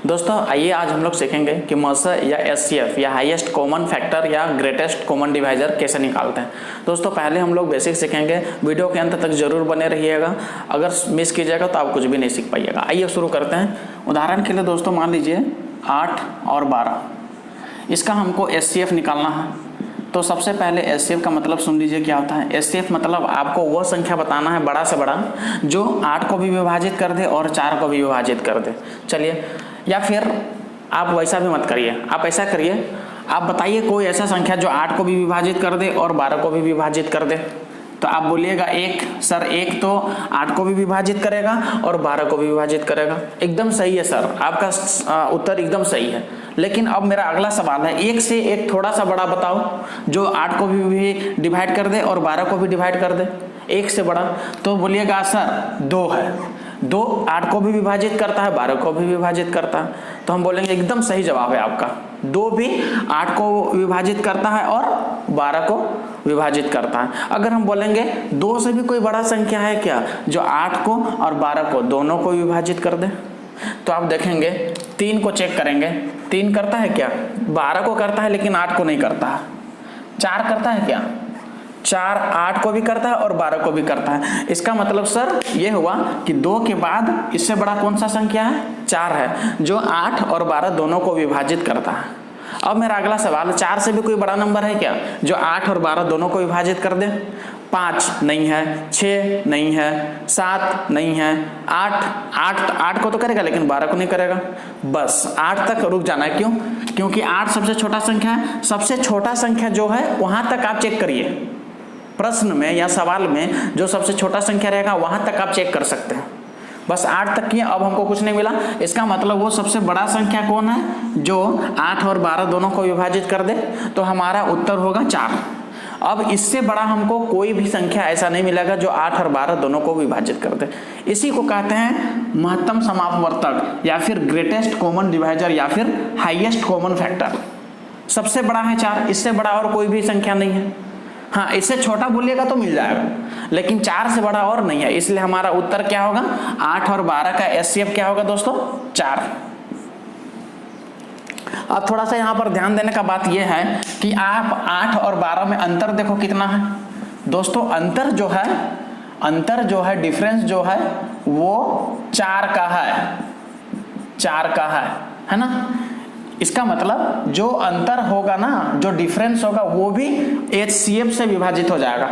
दोस्तों आइए आज हम लोग सीखेंगे कि मॉडुलस या एचसीएफ या हाईएस्ट कॉमन फैक्टर या ग्रेटेस्ट कॉमन डिवाइजर कैसे निकालते हैं। दोस्तों पहले हम लोग बेसिक सीखेंगे, वीडियो के अंत तक जरूर बने रहिएगा, अगर मिस कीजिएगा तो आप कुछ भी नहीं सीख पाइएगा। आइए शुरू करते हैं। उदाहरण के लिए दोस्तों मान लीजिए 8 और 12, इसका हमको एचसीएफ निकालना है। तो सबसे पहले एचसीएफ का मतलब सुन लीजिए क्या होता है। एचसीएफ मतलब आपको वह संख्या बताना है बड़ा से बड़ा जो 8 को भी विभाजित कर दे और 4 को भी विभाजित कर दे। चलिए, या फिर आप वैसा भी मत करिए, आप ऐसा करिए, आप बताइए कोई ऐसा संख्या जो 8 को भी विभाजित कर दे और 12 को भी विभाजित कर दे। तो आप बोलिएगा एक, सर एक तो 8 को भी विभाजित करेगा और 12 को भी विभाजित करेगा। एकदम सही है सर, आपका उत्तर एकदम सही है। लेकिन अब मेरा अगला सवाल है, एक से एक थोड़ा सा बड़ा बताओ जो 8 को भी डिवाइड कर दे और 12 को भी डिवाइड कर दे, एक से बड़ा। तो बोलिएगा सर 2 है, 2 8 को भी विभाजित करता है, 12 को भी विभाजित करता है। तो हम बोलेंगे एकदम सही जवाब है आपका, 2 भी 8 को विभाजित करता है और 12 को विभाजित करता है। अगर हम बोलेंगे 2 से भी कोई बड़ा संख्या है क्या जो 8 को और 12 को दोनों को विभाजित कर दे, तो आप देखेंगे 3 को चेक करेंगे, 3 करता है क्या, 12 को करता है लेकिन 8 को नहीं करता है। 4 करता है क्या, 4 8 को भी करता है और 12 को भी करता है। इसका मतलब सर ये हुआ कि 2 के बाद इससे बड़ा कौन सा संख्या है, 4 है, जो 8 और 12 दोनों को विभाजित करता है। अब मेरा अगला सवाल, 4 से भी कोई बड़ा नंबर है क्या जो 8 और 12 दोनों को विभाजित कर दे। 5 नहीं है, 6 नहीं है, 7 नहीं है, 8 को तो करेगा लेकिन 12 को नहीं करेगा। बस 8 तक रुक जाना है। क्यों? क्योंकि 8 सबसे छोटा संख्या है। सबसे छोटा संख्या जो है वहां तक आप चेक करिए, प्रश्न में या सवाल में जो सबसे छोटा संख्या रहेगा वहां तक आप चेक कर सकते हैं। बस 8 तक किए, अब हमको कुछ नहीं मिला। इसका मतलब वो सबसे बड़ा संख्या कौन है जो 8 और 12 दोनों को विभाजित कर दे। तो हमारा उत्तर होगा 4। अब इससे बड़ा हमको कोई भी संख्या ऐसा नहीं मिलेगा जो 8 और 12 दोनों को विभाजित कर दे। इसी को कहते हैं महत्तम समापवर्तक या फिर ग्रेटेस्ट कॉमन डिवाइजर या फिर हाईएस्ट कॉमन फैक्टर। सबसे बड़ा है 4, इससे बड़ा और कोई भी संख्या नहीं है। हाँ, इससे छोटा बोलिएगा तो मिल जाएगा, लेकिन 4 से बड़ा और नहीं है। इसलिए हमारा उत्तर क्या होगा, 8 और 12 का एचसीएफ क्या होगा दोस्तों, 4। अब थोड़ा सा यहाँ पर ध्यान देने का बात यह है कि आप 8 और 12 में अंतर देखो कितना है दोस्तों। अंतर जो है डिफरेंस जो है वो 4 का है, 4 का है ना। इसका मतलब जो अंतर होगा ना, जो डिफरेंस होगा वो भी एचसीएफ से विभाजित हो जाएगा।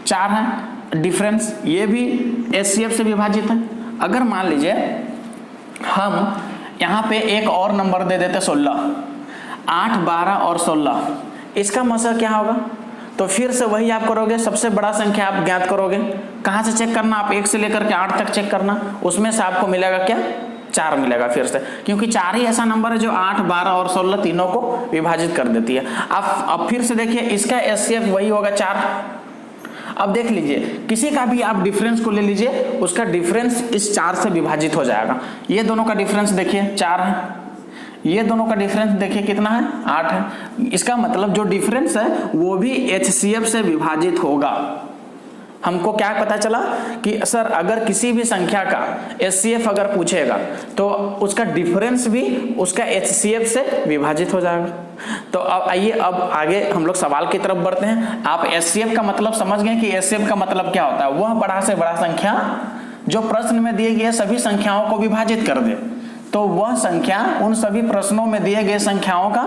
4 है डिफरेंस, ये भी एचसीएफ से विभाजित है। अगर मान लीजिए हम यहाँ पे एक और नंबर दे देते 16, 8 12 और 16, इसका मतलब क्या होगा। तो फिर से वही आप करोगे, सबसे बड़ा संख्या आप ज्ञात करोगे। कहाँ से चेक करना, आप 1 से लेकर के 8 तक चेक करना, उसमें से आपको मिलेगा क्या, 4 मिलेगा फिर से, क्योंकि 4 ही ऐसा नंबर है जो 8 12 और 16 तीनों को विभाजित कर देती है। अब फिर से देखिए, इसका एचसीएफ वही होगा 4। अब देख लीजिए, किसी का भी आप डिफरेंस को ले लीजिए, उसका डिफरेंस इस 4 से विभाजित हो जाएगा। ये दोनों का डिफरेंस देखिए 4 है, ये दोनों का डिफरेंस देखिए कितना है, 8 है। इसका मतलब जो डिफरेंस है वो भी एचसीएफ से विभाजित होगा। हमको क्या पता चला कि सर अगर किसी भी संख्या का एचसीएफ अगर पूछेगा तो उसका डिफरेंस भी उसका एचसीएफ से विभाजित हो जाएगा। तो अब आइए, अब आगे हम लोग सवाल की तरफ बढ़ते हैं। आप एचसीएफ का मतलब समझ गए कि एचसीएफ का मतलब क्या होता है, वह बड़ा से बड़ा संख्या जो प्रश्न में दिए गए सभी संख्याओं को विभाजित कर दे, तो वह संख्या उन सभी प्रश्नों में दिए गए संख्याओं का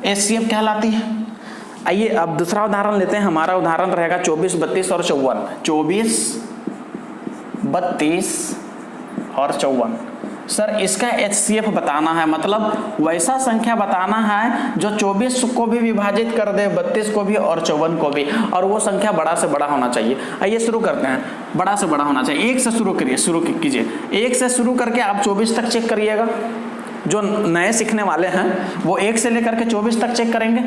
एचसीएफ कहलाती है। आइए अब दूसरा उदाहरण लेते हैं। हमारा उदाहरण रहेगा 24 32 और 54। 24 32 और 54, सर इसका एचसीएफ बताना है, मतलब वैसा संख्या बताना है जो 24 को भी विभाजित कर दे, 32 को भी और 54 को भी, और वो संख्या बड़ा से बड़ा होना चाहिए। आइए शुरू करते हैं, बड़ा से बड़ा होना चाहिए। 1 से शुरू करिए, शुरू कीजिए 1 से शुरू करके आप 24 तक चेक करिएगा। जो नए सीखने वाले हैं वो 1 से लेकर के 24 तक चेक करेंगे।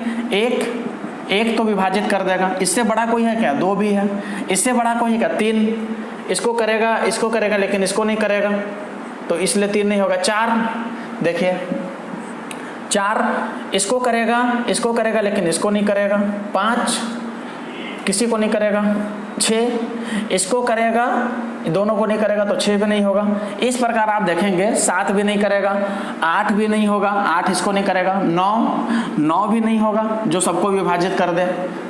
एक तो विभाजित कर देगा। इससे बड़ा कोई है क्या, 2 भी है। इससे बड़ा कोई है क्या, 3। इसको करेगा लेकिन इसको नहीं करेगा, तो इसलिए 3 नहीं होगा। 4 देखिए, 4 इसको करेगा लेकिन इसको नहीं करेगा। 5 किसी को नहीं करेगा, 6, इसको करेगा, दोनों को नहीं करेगा तो 6 भी नहीं होगा। इस प्रकार आप देखेंगे 7 भी नहीं करेगा, 8 भी नहीं होगा, 8 इसको नहीं करेगा, 9 भी नहीं होगा जो सबको विभाजित कर दे,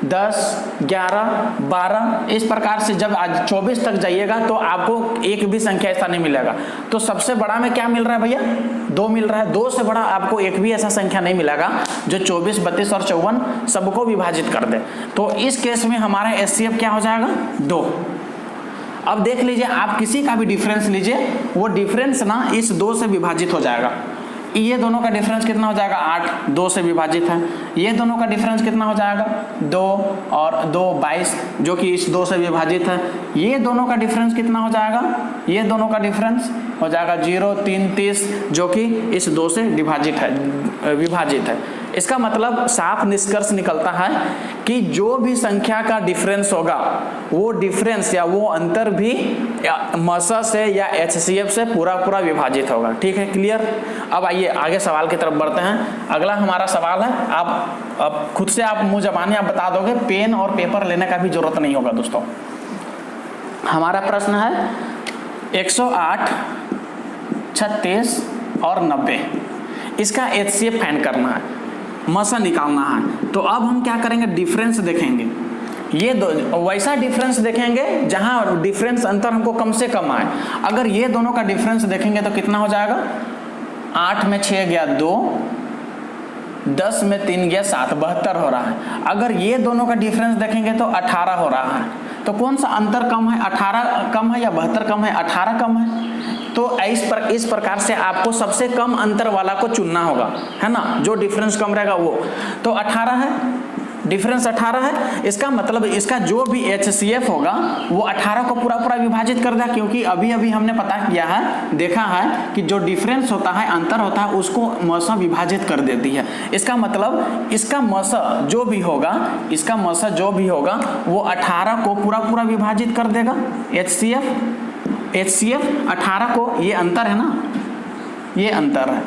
10, 11, 12। इस प्रकार से जब आज 24 तक जाइएगा तो आपको एक भी संख्या ऐसा नहीं मिलेगा। तो सबसे बड़ा में क्या मिल रहा है भैया? 2 मिल रहा है। 2 से बड़ा आपको एक भी ऐसा संख्या नहीं मिलेगा जो 24, 32 और 54 सबको विभाजित कर दे। तो इस केस में हमारा HCF क्या हो जाएगा? 2। अब देख लीजिए, आप किसी का भी डिफरेंस लीजिए, वो डिफरेंस ना इस 2 से विभाजित हो जाएगा। ये दोनों का डिफरेंस कितना हो जाएगा? 8, 2 से विभाजित है। ये दोनों का डिफरेंस कितना हो जाएगा? 2 और 2, 22 जो कि इस 2 से विभाजित है। ये दोनों का डिफरेंस कितना हो जाएगा? ये दोनों का डिफरेंस हो जाएगा 0, 3, 30 जो कि इस 2 से विभाजित है। इसका मतलब साफ निष्कर्ष निकलता है कि जो भी संख्या का डिफरेंस होगा वो डिफरेंस या वो अंतर भी मसा से या HCF से पूरा विभाजित होगा। ठीक है, क्लियर? अब आइए आगे सवाल की तरफ बढ़ते हैं। अगला हमारा सवाल है, आप खुद से आप मुंह जबानी आप बता दोगे, पेन और पेपर लेने का भी जरूरत नहीं होगा दोस्तों। हमारा प्रश्न है 108, 36 और 90, इसका HCF फाइंड करना है, मसा निकालना है। तो अब हम क्या करेंगे? डिफरेंस देखेंगे। ये वैसा डिफरेंस देखेंगे जहां डिफरेंस अंतर हमको कम से कम आए। अगर ये दोनों का डिफरेंस देखेंगे तो कितना हो जाएगा? 8 में 6 गया 2, 10 में 3 गया 7, 72 हो रहा है। अगर ये दोनों का डिफरेंस देखेंगे तो 18 हो रहा है। तो कौन सा अंतर कम है? 18 कम है या 72 कम है? 18 कम है। तो इस प्रकार से आपको सबसे कम अंतर वाला को चुनना होगा, है ना, जो डिफरेंस कम रहेगा वो। तो 18 है, डिफरेंस 18 है। इसका मतलब इसका जो भी HCF होगा वो 18 को पूरा विभाजित कर देगा, क्योंकि अभी हमने पता किया है, देखा है कि जो डिफरेंस होता है, अंतर होता है, उसको मसा विभाजित कर देती है। इसका मतलब इसका मसा जो भी होगा, वो 18 को पूरा विभाजित कर देगा। HCF 18 को, ये अंतर है ना, ये अंतर है।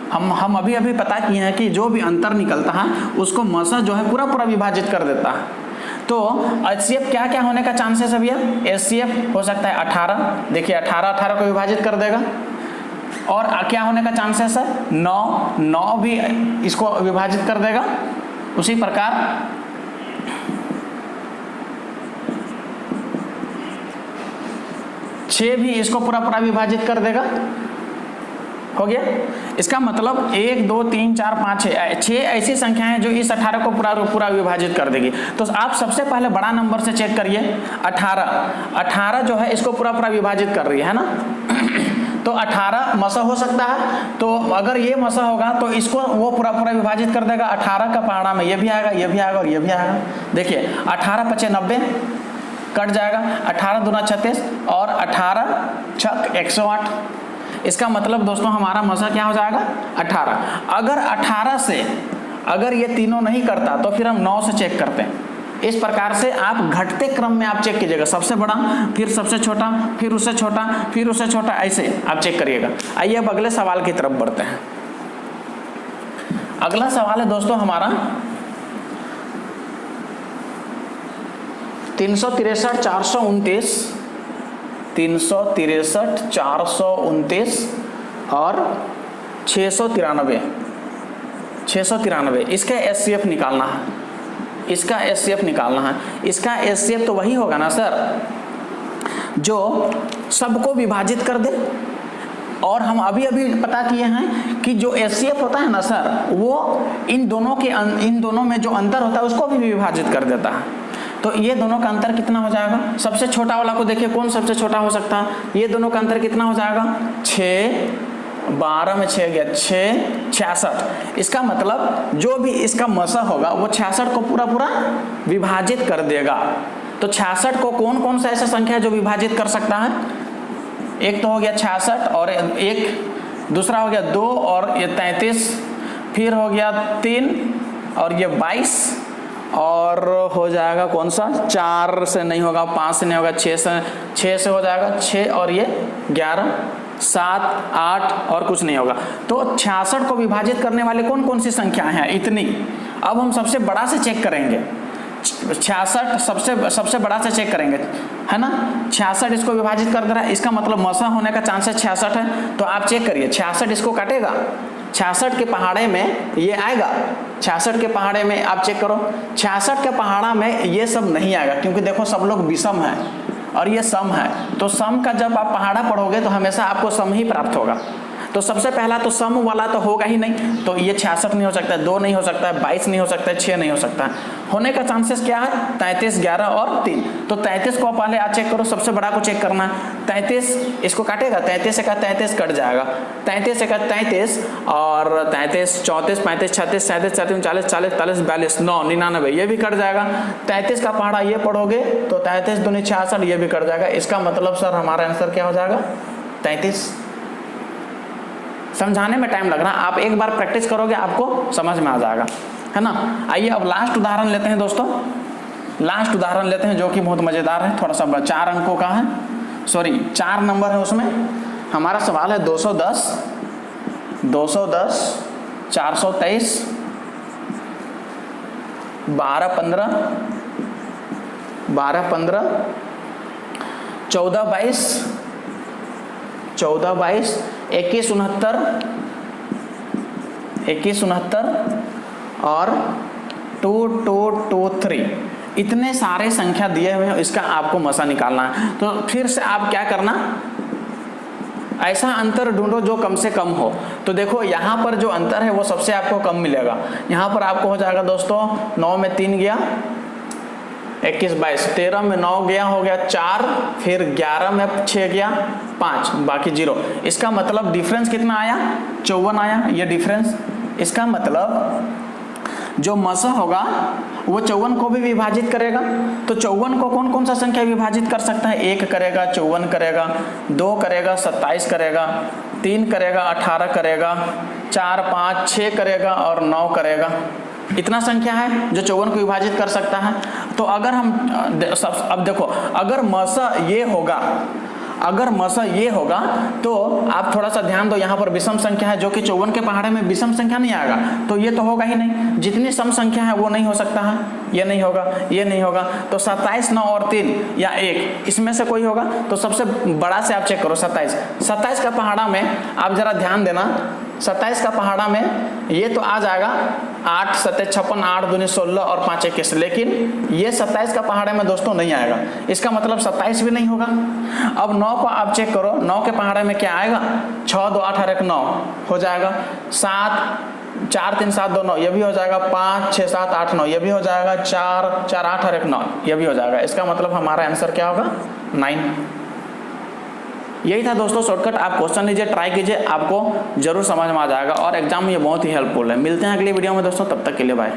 हम अभी पता किए हैं कि जो भी अंतर निकलता है उसको मसा जो है पूरा विभाजित कर देता है। तो HCF क्या होने का चांसेस है भैया? HCF हो सकता है 18, देखिए 18 को विभाजित कर देगा। और क्या होने का चांसेस है? 9 भी इसको विभाजित कर देगा। उसी प्रकार 6 भी इसको पूरा विभाजित कर देगा। हो गया। इसका मतलब 1, 2, 3, 4, 5, 6 ऐसी संख्याएं जो इस 18 को पूरा विभाजित कर देगी। तो आप सबसे पहले बड़ा नंबर से चेक करिए। 18 जो है इसको पूरा विभाजित कर रही है ना। तो 18 मसा हो सकता है। तो अगर ये मसा होगा तो इसको वो पूरा विभाजित कर देगा। 18 का पहाड़ा में ये भी आएगा, ये भी आएगा और ये भी आएगा। देखिए 18 × 5 = 90 कट जाएगा। 18 दूना 36 और 18 छक 108। इसका मतलब दोस्तों हमारा मसा क्या हो जाएगा? 18। अगर 18 से अगर ये तीनों नहीं करता तो फिर हम 9 से चेक करते हैं। इस प्रकार से आप घटते क्रम में आप चेक कीजिएगा। सबसे बड़ा, फिर सबसे छोटा, फिर उससे छोटा, फिर उससे छोटा, ऐसे आप चेक करिएगा। आइए अब अगले सवाल की तरफ बढ़ते हैं। अगला सवाल है दोस्तों हमारा 363, 429, 363, 429 और 693। इसका HCF निकालना है। इसका HCF तो वही होगा ना सर जो सबको विभाजित कर दे। और हम अभी पता किए हैं कि जो HCF होता है ना सर, वो इन दोनों में जो अंतर होता है उसको भी विभाजित कर देता है। तो ये दोनों का अंतर कितना हो जाएगा? सबसे छोटा वाला को देखिए, कौन सबसे छोटा हो सकता है? ये दोनों का अंतर कितना हो जाएगा? 6, 12 में 6 गया 6, 66। इसका मतलब जो भी इसका मसा होगा वो 66 को पूरा विभाजित कर देगा। तो 66 को कौन सा ऐसा संख्या है जो विभाजित कर सकता है? एक तो हो गया 66 और एक दूसरा हो गया 2 और ये 33, फिर हो गया 3 और ये 22 और हो जाएगा कौन सा? 4 से नहीं होगा, 5 से नहीं होगा, 6 से हो जाएगा 6 और ये 11, 7, 8 और कुछ नहीं होगा। तो 66 को विभाजित करने वाले कौन सी संख्याएं हैं? इतनी। अब हम सबसे बड़ा से चेक करेंगे। 66 सबसे बड़ा से चेक करेंगे, है ना। 66 इसको विभाजित कर दे रहा है, इसका मतलब मसा होने का चांसेस 66 है। तो आप चेक करिए 66 इसको काटेगा, 66 के पहाड़े में ये आएगा, 66 के पहाड़े में आप चेक करो, 66 के पहाड़ा में ये सब नहीं आएगा, क्योंकि देखो सब लोग विषम है और ये सम है। तो सम का जब आप पहाड़ा पढ़ोगे तो हमेशा आपको सम ही प्राप्त होगा। तो सबसे पहला तो सम वाला तो होगा ही नहीं, तो ये 66 नहीं हो सकता है, 2 नहीं हो सकता है, 22 नहीं हो सकता है, 6 नहीं हो सकता है। होने का चांसेस क्या है 33, 11 और 3। तो 33 को पहले आप चेक करो, सबसे बड़ा को चेक करना है। 33 इसको काटेगा, 33 का 33 कट जाएगा, 33 का 33 और 33, 34, 35, 36, 37, 37, 40, 40, 41, 42, 9, 99 ये भी कट जाएगा। 33 का पहाड़ा ये पढ़ोगे तो 33 दूनी 66 ये भी कट जाएगा। इसका मतलब सर हमारा आंसर क्या हो जाएगा 33। समझाने में टाइम लग रहा है, आप एक बार प्रैक्टिस करोगे आपको समझ में आ जाएगा, है ना। आइए अब लास्ट उदाहरण लेते हैं दोस्तों, लास्ट उदाहरण लेते हैं जो कि बहुत मजेदार है, थोड़ा सा 4 अंकों का है, सॉरी 4 नंबर है उसमें। हमारा सवाल है 210, 423, 12-15, 14-22, 21-69 और 2223। इतने सारे संख्या दिए हुए हैं, इसका आपको मसा निकालना है। तो फिर से आप क्या करना, ऐसा अंतर ढूंढो जो कम से कम हो। तो देखो यहाँ पर जो अंतर है वो सबसे आपको कम मिलेगा। यहाँ पर आपको हो जाएगा दोस्तों 9 में 3 गया 21, 22, 13 में 9 गया हो गया 4, फिर 11 में 6 गया 5, बाकी 0। इसका मतलब डिफरेंस कितना आया 54 आया, ये डिफरेंस। इसका मतलब जो मसा होगा वो 54 को भी विभाजित करेगा। तो 54 को कौन कौन सा संख्या विभाजित कर सकता है, 1 करेगा, 54 करेगा, 2 करेगा, 27 करेगा, 3 करेगा, 18 करेगा, 4, 5, 6 करेगा और 9 करेगा। इतना संख्या है जो 54 को विभाजित कर सकता है। तो अगर हम अब देखो, अगर मसा ये होगा तो आप थोड़ा सा ध्यान दो, यहाँ पर विषम संख्या है जो कि 54 के पहाड़े में विषम संख्या नहीं आएगा, तो ये तो होगा ही नहीं। जितनी सम संख्या है वो नहीं हो सकता है, ये नहीं होगा, ये नहीं होगा। तो 27, 9 और 3 या 1 इसमें से कोई होगा। तो सबसे बड़ा से आप चेक करो 27 का पहाड़ा में आप जरा ध्यान देना, 27 का पहाड़ा में ये तो आ जाएगा 8, 7, 56, 8 दूनी 16 और 5, 21, लेकिन ये 27 का पहाड़े में दोस्तों नहीं आएगा। इसका मतलब 27 भी नहीं होगा। अब 9 को आप चेक करो, 9 के पहाड़े में क्या आएगा 6, 2, 8 और 1, 9 हो जाएगा। 7, 4, 3, 7, 2, 9 ये भी हो जाएगा। 5, 6, 7, 8, 9 ये भी हो जाएगा। 4, 4, 8 और 1, 9 ये भी हो जाएगा। इसका मतलब हमारा आंसर क्या होगा 9। यही था दोस्तों शॉर्टकट। आप क्वेश्चन लीजिए, ट्राई कीजिए, आपको जरूर समझ में आ जाएगा और एग्जाम में ये बहुत ही हेल्पफुल है। मिलते हैं अगली वीडियो में दोस्तों, तब तक के लिए बाय।